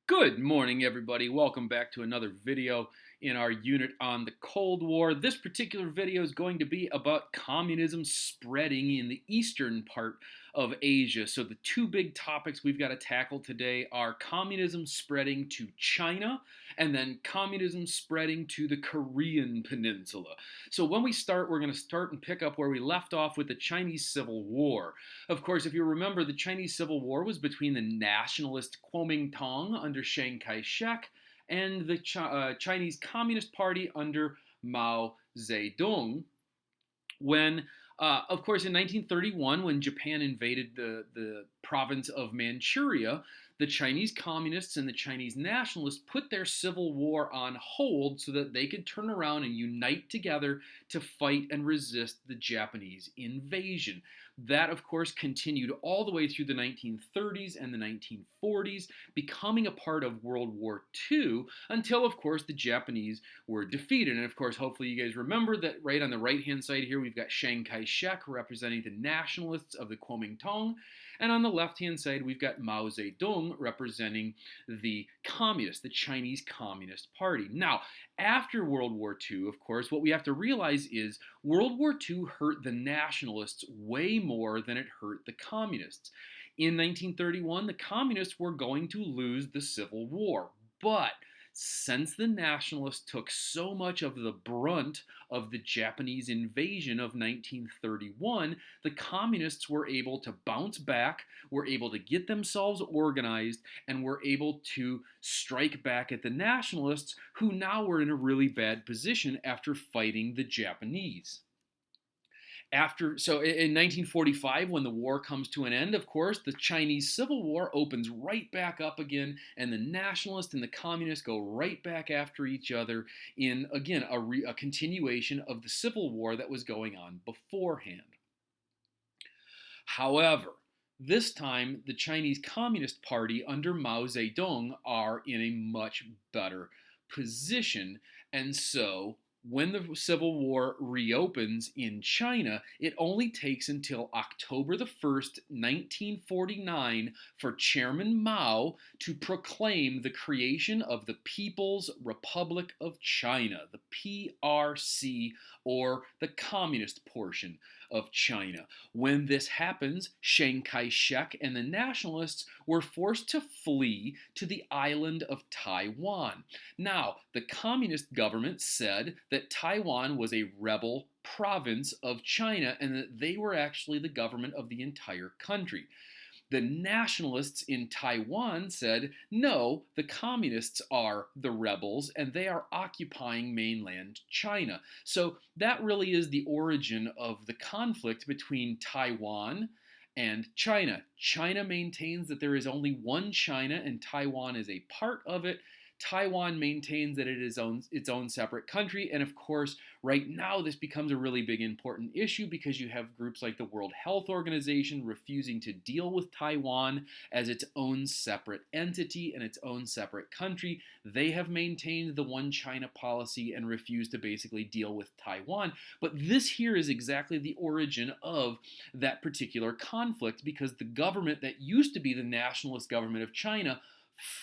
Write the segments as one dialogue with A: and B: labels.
A: Good morning, everybody. Welcome back to another video in our unit on the Cold War. This particular video is going to be about communism spreading in the eastern part of Asia. So the two big topics we've got to tackle today are communism spreading to China and then communism spreading to the Korean Peninsula. So when we start, we're going to start and pick up where we left off with the Chinese Civil War. Of course, if you remember, the Chinese Civil War was between the nationalist Kuomintang under Chiang Kai-shek and the Chinese Communist Party under Mao Zedong. When, of course, in 1931, when Japan invaded the province of Manchuria, the Chinese communists and the Chinese nationalists put their civil war on hold so that they could turn around and unite together to fight and resist the Japanese invasion. That, of course, continued all the way through the 1930s and the 1940s, becoming a part of World War II until, of course, the Japanese were defeated. And, of course, hopefully you guys remember that right on the right-hand side here, we've got Chiang Kai-shek representing the nationalists of the Kuomintang. And on the left-hand side, we've got Mao Zedong representing the communists, the Chinese Communist Party. Now, after World War II, of course, what we have to realize is World War II hurt the nationalists way more than it hurt the communists. In 1931, the communists were going to lose the Civil War, but since the nationalists took so much of the brunt of the Japanese invasion of 1931, the communists were able to bounce back, were able to get themselves organized, and were able to strike back at the nationalists, who now were in a really bad position after fighting the Japanese. In 1945, when the war comes to an end, of course, the Chinese Civil War opens right back up again, and the nationalists and the communists go right back after each other in, again, a continuation of the Civil War that was going on beforehand. However, this time, the Chinese Communist Party under Mao Zedong are in a much better position, and so when the Civil War reopens in China, it only takes until October the 1st, 1949, for Chairman Mao to proclaim the creation of the People's Republic of China, the PRC, or the communist portion of China. When this happens, Chiang Kai-shek and the nationalists were forced to flee to the island of Taiwan. Now, the communist government said that Taiwan was a rebel province of China and that they were actually the government of the entire country. The nationalists in Taiwan said, no, the communists are the rebels and they are occupying mainland China. So that really is the origin of the conflict between Taiwan and China. China maintains that there is only one China and Taiwan is a part of it. Taiwan maintains that it is its own separate country. And of course, right now, this becomes a really big important issue because you have groups like the World Health Organization refusing to deal with Taiwan as its own separate entity and its own separate country. They have maintained the one China policy and refused to basically deal with Taiwan. But this here is exactly the origin of that particular conflict, because the government that used to be the nationalist government of China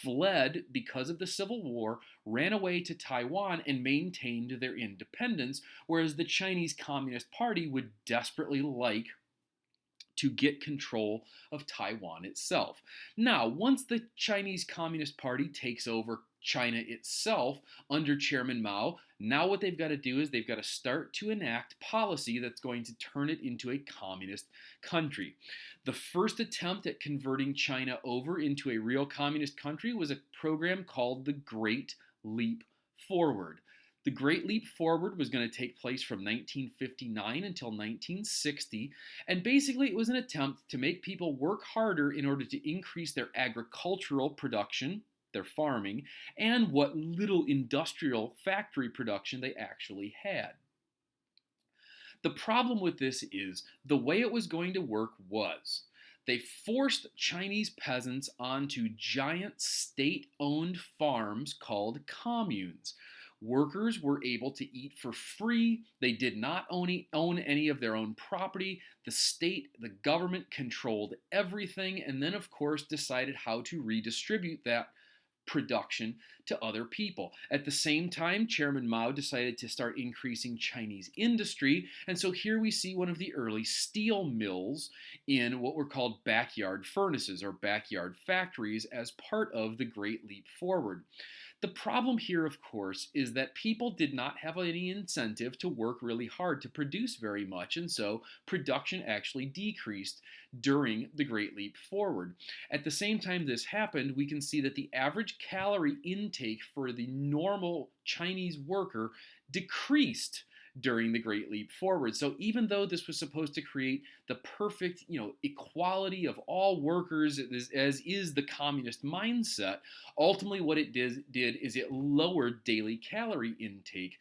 A: fled because of the Civil War, ran away to Taiwan, and maintained their independence, whereas the Chinese Communist Party would desperately like to get control of Taiwan itself. Now, once the Chinese Communist Party takes over China itself under Chairman Mao, now what they've got to do is they've got to start to enact policy that's going to turn it into a communist country. The first attempt at converting China over into a real communist country was a program called the Great Leap Forward. The Great Leap Forward was going to take place from 1959 until 1960, and basically it was an attempt to make people work harder in order to increase their agricultural production, their farming, and what little industrial factory production they actually had. The problem with this is the way it was going to work was they forced Chinese peasants onto giant state-owned farms called communes. Workers were able to eat for free. They did not own any of their own property. The state, the government controlled everything, and then, of course, decided how to redistribute that production to other people. At the same time, Chairman Mao decided to start increasing Chinese industry, and so here we see one of the early steel mills in what were called backyard furnaces or backyard factories as part of the Great Leap Forward. The problem here, of course, is that people did not have any incentive to work really hard to produce very much, and so production actually decreased during the Great Leap Forward. At the same time this happened, we can see that the average calorie intake for the normal Chinese worker decreased during the Great Leap Forward. So even though this was supposed to create the perfect, equality of all workers as is the communist mindset, ultimately what it did is it lowered daily calorie intake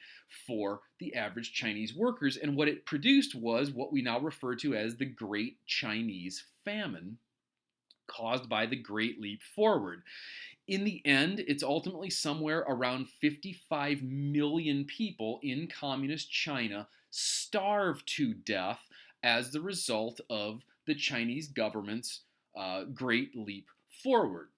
A: for the average Chinese workers, and what it produced was what we now refer to as the Great Chinese Famine caused by the Great Leap Forward. In the end, it's ultimately somewhere around 55 million people in communist China starved to death as the result of the Chinese government's Great Leap Forward.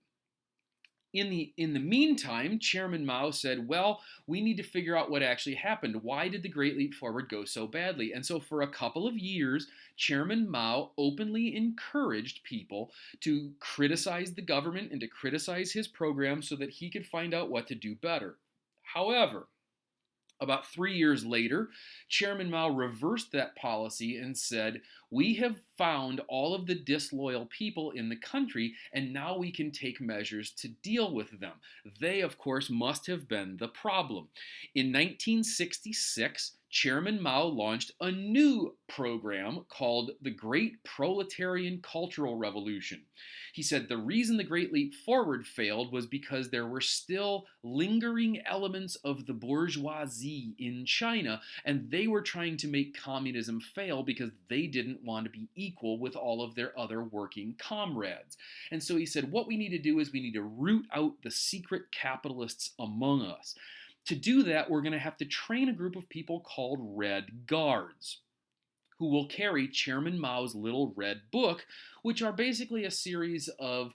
A: In the meantime, Chairman Mao said, well, we need to figure out what actually happened. Why did the Great Leap Forward go so badly? And so for a couple of years, Chairman Mao openly encouraged people to criticize the government and to criticize his program so that he could find out what to do better. However, about 3 years later, Chairman Mao reversed that policy and said, we have found all of the disloyal people in the country, and now we can take measures to deal with them. They, of course, must have been the problem. In 1966, Chairman Mao launched a new program called the Great Proletarian Cultural Revolution. He said the reason the Great Leap Forward failed was because there were still lingering elements of the bourgeoisie in China, and they were trying to make communism fail because they didn't want to be equal with all of their other working comrades. And so he said, what we need to do is we need to root out the secret capitalists among us. To do that, we're going to have to train a group of people called Red Guards, who will carry Chairman Mao's Little Red Book, which are basically a series of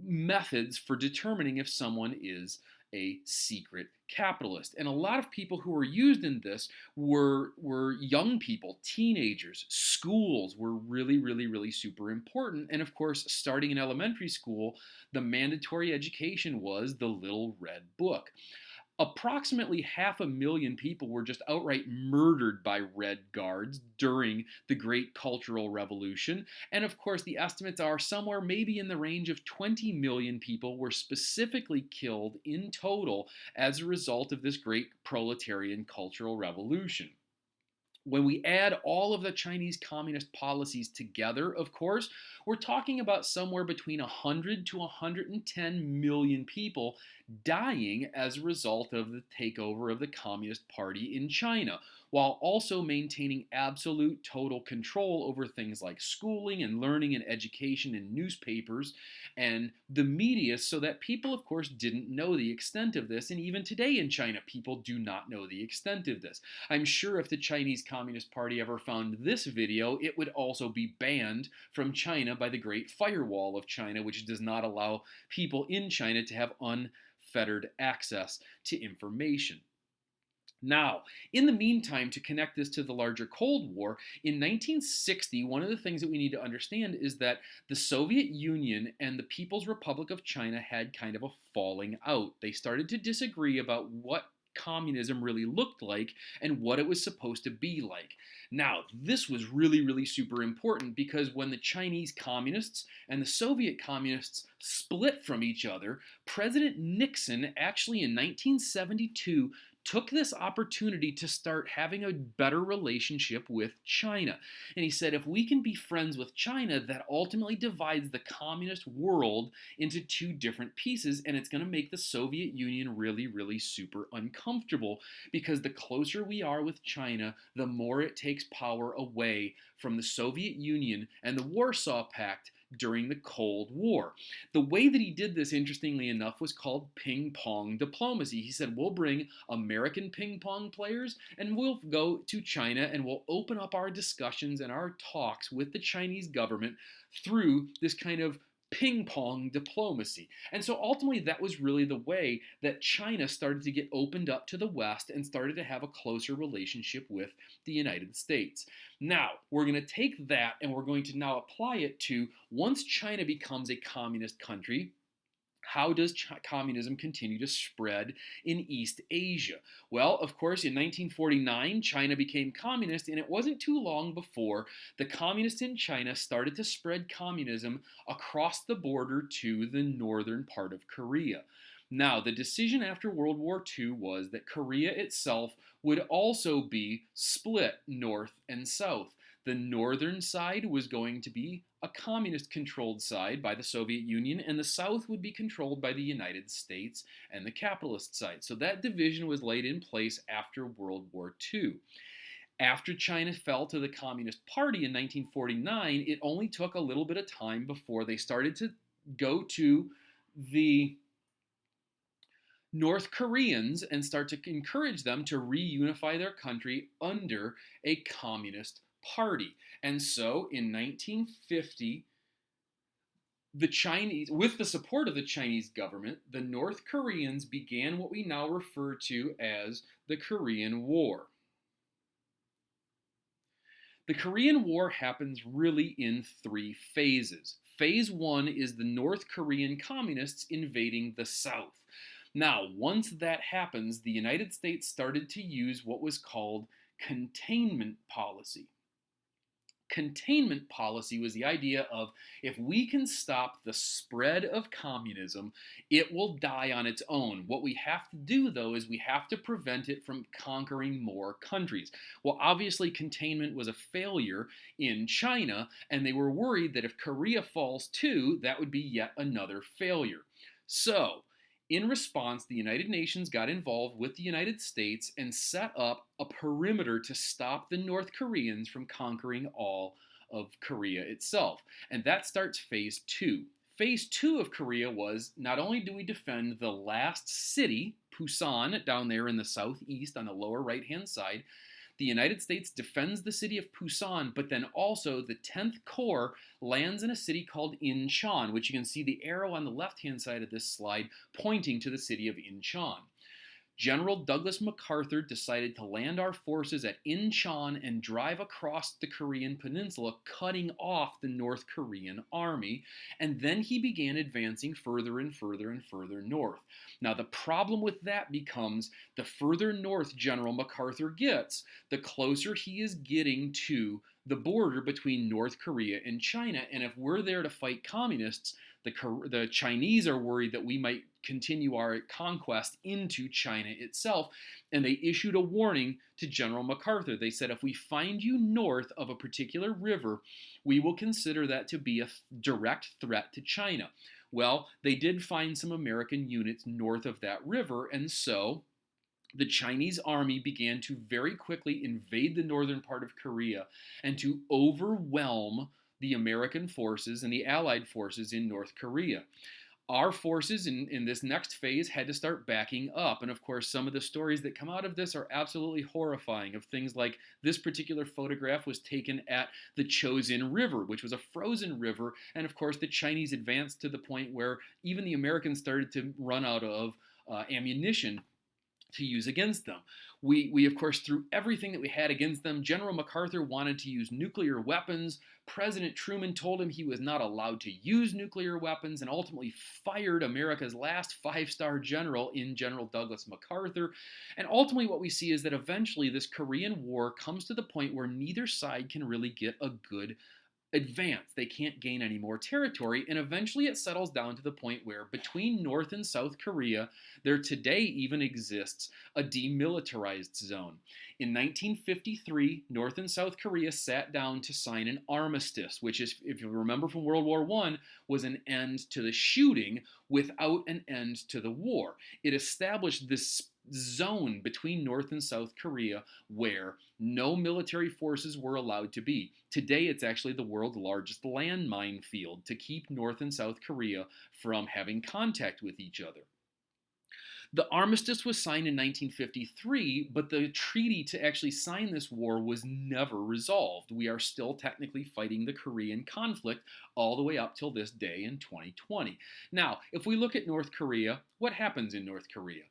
A: methods for determining if someone is a secret capitalist. And a lot of people who were used in this were young people, teenagers. Schools were really, really, really super important. And of course, starting in elementary school, the mandatory education was the Little Red Book. Approximately 500,000 people were just outright murdered by Red Guards during the Great Cultural Revolution. And of course, the estimates are somewhere maybe in the range of 20 million people were specifically killed in total as a result of this Great Proletarian Cultural Revolution. When we add all of the Chinese communist policies together, of course, we're talking about somewhere between 100 to 110 million people dying as a result of the takeover of the Communist Party in China, while also maintaining absolute total control over things like schooling and learning and education and newspapers and the media, so that people, of course, didn't know the extent of this. And even today in China, people do not know the extent of this. I'm sure if the Chinese Communist Party ever found this video, it would also be banned from China by the Great Firewall of China, which does not allow people in China to have unfettered access to information. Now, in the meantime, to connect this to the larger Cold War, in 1960, one of the things that we need to understand is that the Soviet Union and the People's Republic of China had kind of a falling out. They started to disagree about what communism really looked like and what it was supposed to be like. Now, this was really, really super important because when the Chinese communists and the Soviet communists split from each other, President Nixon actually in 1972 took this opportunity to start having a better relationship with China. And he said, if we can be friends with China, that ultimately divides the communist world into two different pieces, and it's going to make the Soviet Union really, really super uncomfortable, because the closer we are with China, the more it takes power away from the Soviet Union and the Warsaw Pact during the Cold War. The way that he did this, interestingly enough, was called ping pong diplomacy. He said, we'll bring American ping pong players and we'll go to China and we'll open up our discussions and our talks with the Chinese government through this kind of ping pong diplomacy. And so ultimately, that was really the way that China started to get opened up to the West and started to have a closer relationship with the United States. Now, we're going to take that and we're going to now apply it to once China becomes a communist country. How does communism continue to spread in East Asia? Well, of course, in 1949, China became communist, and it wasn't too long before the communists in China started to spread communism across the border to the northern part of Korea. Now, the decision after World War II was that Korea itself would also be split north and south. The northern side was going to be a communist controlled side by the Soviet Union, and the south would be controlled by the United States and the capitalist side. So that division was laid in place after World War II. After China fell to the Communist Party in 1949, it only took a little bit of time before they started to go to the North Koreans and start to encourage them to reunify their country under a communist party. And so in 1950, the Chinese, with the support of the Chinese government, the North Koreans began what we now refer to as the Korean War. The Korean War happens really in three phases. Phase one is the North Korean communists invading the South. Now, once that happens, the United States started to use what was called containment policy. Containment policy was the idea of if we can stop the spread of communism, it will die on its own. What we have to do, though, is we have to prevent it from conquering more countries. Well, obviously, containment was a failure in China, and they were worried that if Korea falls too, that would be yet another failure. So, in response, the United Nations got involved with the United States and set up a perimeter to stop the North Koreans from conquering all of Korea itself. And that starts phase two. Phase two of Korea was not only do we defend the last city, Busan, down there in the southeast on the lower right-hand side, the United States defends the city of Busan, but then also the 10th Corps lands in a city called Incheon, which you can see the arrow on the left-hand side of this slide pointing to the city of Incheon. General Douglas MacArthur decided to land our forces at Incheon and drive across the Korean peninsula, cutting off the North Korean army, and then he began advancing further and further and further north. Now, the problem with that becomes the further north General MacArthur gets, the closer he is getting to the border between North Korea and China, and if we're there to fight communists, the Chinese are worried that we might continue our conquest into China itself, and they issued a warning to General MacArthur. They said, if we find you north of a particular river, we will consider that to be a direct threat to China. Well, they did find some American units north of that river, and so the Chinese army began to very quickly invade the northern part of Korea and to overwhelm the American forces and the Allied forces in North Korea. Our forces in this next phase had to start backing up. And of course, some of the stories that come out of this are absolutely horrifying, of things like this particular photograph was taken at the Chosin River, which was a frozen river. And of course, the Chinese advanced to the point where even the Americans started to run out of ammunition to use against them. We of course threw everything that we had against them. General MacArthur wanted to use nuclear weapons. President Truman told him he was not allowed to use nuclear weapons and ultimately fired America's last five-star general in General Douglas MacArthur. And ultimately what we see is that eventually this Korean War comes to the point where neither side can really get a good advance. They can't gain any more territory, and eventually it settles down to the point where between North and South Korea, there today even exists a demilitarized zone. In 1953, North and South Korea sat down to sign an armistice, which is, if you remember from World War I, was an end to the shooting without an end to the war. It established this zone between North and South Korea where no military forces were allowed to be. Today, it's actually the world's largest landmine field to keep North and South Korea from having contact with each other. The armistice was signed in 1953, but the treaty to actually sign this war was never resolved. We are still technically fighting the Korean conflict all the way up till this day in 2020. Now, if we look at North Korea, what happens in North Korea?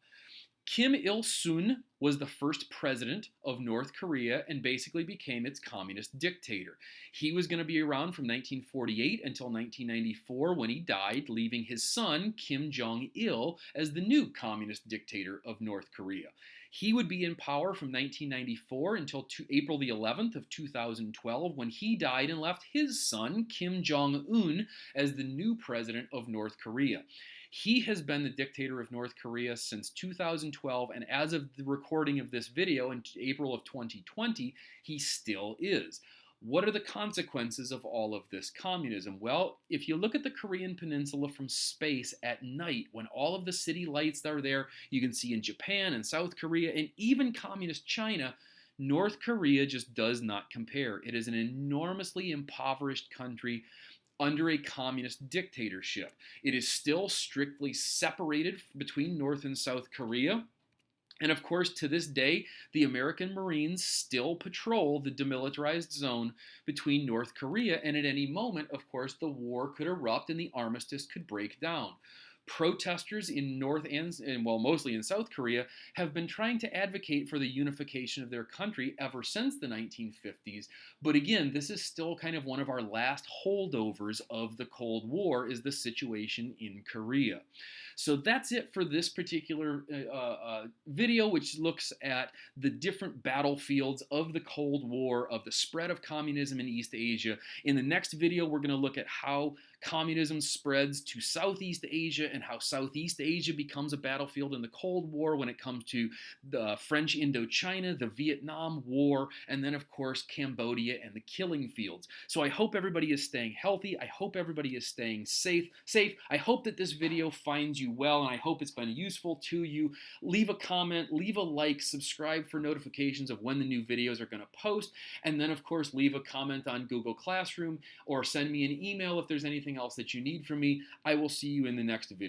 A: Kim Il sung was the first president of North Korea and basically became its communist dictator. He was going to be around from 1948 until 1994 when he died, leaving his son, Kim Jong-il, as the new communist dictator of North Korea. He would be in power from 1994 until April the 11th of 2012 when he died and left his son, Kim Jong-un, as the new president of North Korea. He has been the dictator of North Korea since 2012, and as of the recording of this video in April of 2020, he still is. What are the consequences of all of this communism? Well, if you look at the Korean peninsula from space at night, when all of the city lights are there, you can see in Japan and South Korea and even communist China, North Korea just does not compare. It is an enormously impoverished country under a communist dictatorship. It is still strictly separated between North and South Korea. And of course, to this day, the American Marines still patrol the demilitarized zone between North Korea, and at any moment, of course, the war could erupt and the armistice could break down. Protesters in North and well, mostly in South Korea, have been trying to advocate for the unification of their country ever since the 1950s. But again, this is still kind of one of our last holdovers of the Cold War, is the situation in Korea. So that's it for this particular video, which looks at the different battlefields of the Cold War, of the spread of communism in East Asia. In the next video, we're going to look at how communism spreads to Southeast Asia and how Southeast Asia becomes a battlefield in the Cold War when it comes to the French Indochina, the Vietnam War, and then, of course, Cambodia and the killing fields. So I hope everybody is staying healthy. I hope everybody is staying safe. I hope that this video finds you well, and I hope it's been useful to you. Leave a comment, leave a like, subscribe for notifications of when the new videos are going to post, and then, of course, leave a comment on Google Classroom or send me an email if there's anything else that you need from me. I will see you in the next video.